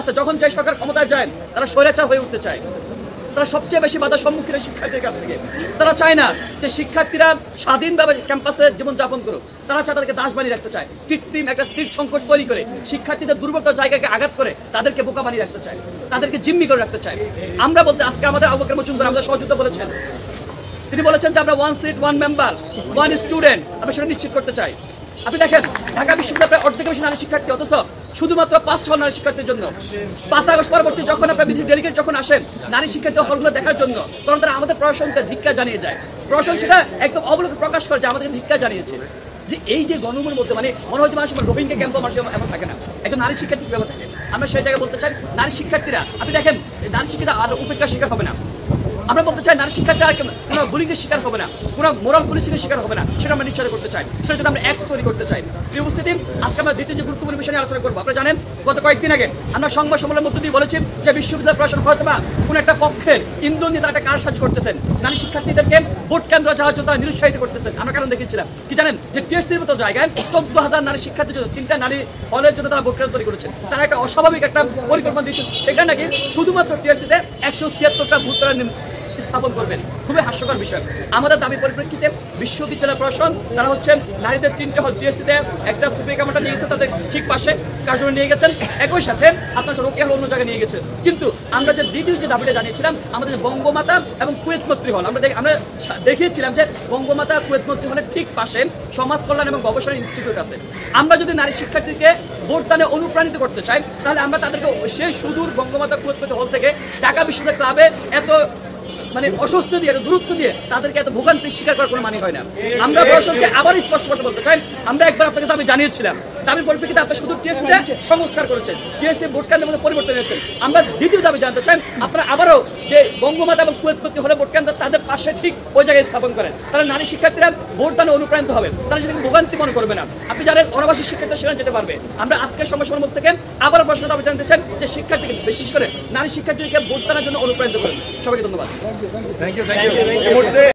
আচ্ছা, যখন যে সরকার ক্ষমতায় যায় তারা স্বৈরাচার হয়ে উঠতে চায়। তারা সবচেয়ে বেশি বাধার সম্মুখীন শিক্ষার্থীদের কাছ থেকে। তারা চায় না যে শিক্ষার্থীরা স্বাধীনভাবে ক্যাম্পাসে জীবনযাপন করুক। তারা চায় তাদেরকে দাস বানিয়ে রাখতে চায়, কৃত্রিম একটা সিট সংকট তৈরি করে শিক্ষার্থীদের দুর্বল জায়গাকে আঘাত করে তাদেরকে বোকা বানিয়ে রাখতে চায়, তাদেরকে জিম্মি করে রাখতে চায়। আমরা বলতে আজকে আমাদের আবু বকর মজুমদার আমাদের সহযোগিতা বলেছেন, তিনি বলেছেন যে আমরা 1 সিট 1 মেম্বার 1 স্টুডেন্ট আমরা সেটা নিশ্চিত করতে চাই। আপনি দেখেন ঢাকা বিশ্ববিদ্যালয়ের অর্ধেক বেশি নারী শিক্ষার্থী, অথচ শুধুমাত্র 5-6 নারী শিক্ষার্থীর জন্য 5 আগস্ট পরবর্তী যখন আপনার বিদেশি ডেলিগেট যখন আসেন নারী শিক্ষার্থী হলগুলো দেখার জন্য, তখন তারা আমাদের প্রশাসনকে ধিক্কার জানিয়ে যায়। প্রশাসন সেটা একদম অবলোক প্রকাশ করে যে আমাদের ধিক্কার জানিয়েছে। যে এই যে গণমের মধ্যে মানে মনে হয় যে মানুষ রোহিঙ্গা ক্যাম্প আমার এমন থাকে না, একজন নারী শিক্ষার্থী কীভাবে থাকে। আমরা সেই জায়গায় বলতে চাই নারী শিক্ষার্থীরা, আপনি দেখেন নারী শিক্ষার্থীরা আর উপেক্ষার শিকার হবে না। আমরা বলতে চাই নারী শিক্ষার্থীরা কোনো বুলিংয়ের শিকার হবে না, কোনো মোরাল পুলিশিংয়ের শিকার হবে না, সেটা আমরা নিশ্চয় করতে চাই। সেটার জন্য আমরা অ্যাক্ট তৈরি করতে চাই। প্রিয় উপস্থিতি, আজকে আমরা দ্বিতীয় যে গুরুত্বপূর্ণ বিষয় নিয়ে আলোচনা করবো। আপনারা জানেন গত কয়েকদিন আগে আমরা সংবাদ সম্মেলনের মধ্যে দিয়ে বলেছি যে বিশ্ববিদ্যালয় প্রশাসন হয়তো বা কোনো একটা পক্ষের ইন্ধন দিয়ে তারা একটা কারসাজি করতেছেন, নারী শিক্ষার্থীদেরকে ভোট কেন্দ্র যাওয়ার জন্য তারা নিরুৎসাহিত করতেছেন। আমরা কারণ দেখিয়েছিলাম কি জানেন, যে টিএসসির মতো জায়গায় 14,000 নারী শিক্ষার্থীর জন্য 3টা নারী হলের জন্য তারা ভোট কেন্দ্র তৈরি করেছেন। তারা একটা অস্বাভাবিক একটা পরিকল্পনা দিয়েছেন, সেখানে নাকি শুধুমাত্র টিএসসিতে 176টা ভোট তারা স্থাপন করবেন। খুবই হাস্যকর বিষয়। আমাদের দাবি পরিপ্রেক্ষিতে বিশ্ববিদ্যালয় প্রশাসন তারা হচ্ছে নারীদের 3টে হল টিএসসিতে একটা সুপ্রিম কামাটা নিয়ে গেছে, তাদের ঠিক পাশে কার্যালয় নিয়ে গেছেন, একই সাথে আপনার রোকেয়া হল অন্য জায়গায় নিয়ে গেছে। কিন্তু আমরা যে দ্বিতীয় যে দাবিটা জানিয়েছিলাম আমাদের বঙ্গমাতা এবং কুয়েত মৈত্রী হল, আমরা দেখিয়েছিলাম যে বঙ্গমাতা কুয়েত মৈত্রী হলের ঠিক পাশে সমাজ কল্যাণ এবং গবেষণা ইনস্টিটিউট আছে। আমরা যদি নারী শিক্ষার্থীকে ভোটদানে অনুপ্রাণিত করতে চাই তাহলে আমরা তাদেরকে সেই সুদূর বঙ্গমাতা কুয়েত মৈত্রী হল থেকে ঢাকা বিশ্ববিদ্যালয় ক্লাবে এত মানে অস্বস্তি দিয়ে দূরত্ব দিয়ে তাদেরকে এত ভোগান্তি স্বীকার করার কোনো মানে হয় না। আমরা প্রশাসনকে আবার স্পষ্ট করতে বলতে চাই, আমরা একবার আপনাকে দাবি জানিয়েছিলাম, দাবির পরিপ্রেক্ষিতে আপনি শুধু টিএসসিতে সংস্কার করেছেন, টিএসসি ভোট কেন্দ্রের মধ্যে পরিবর্তন এনেছেন। আমরা দ্বিতীয় দাবি জানতে চাই আপনারা আবারও যে বঙ্গমাতা এবং কুয়েত মৈত্রী হলে ভোট কেন্দ্র তাদের পাশে ঠিক ওই জায়গায় স্থাপন করেন, তাহলে নারী শিক্ষার্থীরা ভোটদানে অনুপ্রাণিত হবে, তারা সেটাকে ভোগান্তি মনে করবে না। আপনি জানেন অনাবাসী শিক্ষার্থীরা সেখানে যেতে পারবে। আমরা আজকের সমস্যার মধ্যে থেকে আবার প্রশ্ন দাবি জানতে চাই যে শিক্ষার্থীকে বিশেষ করে নারী শিক্ষার্থীদেরকে ভোটদানের জন্য অনুপ্রাণিত করেন। সবাইকে ধন্যবাদ।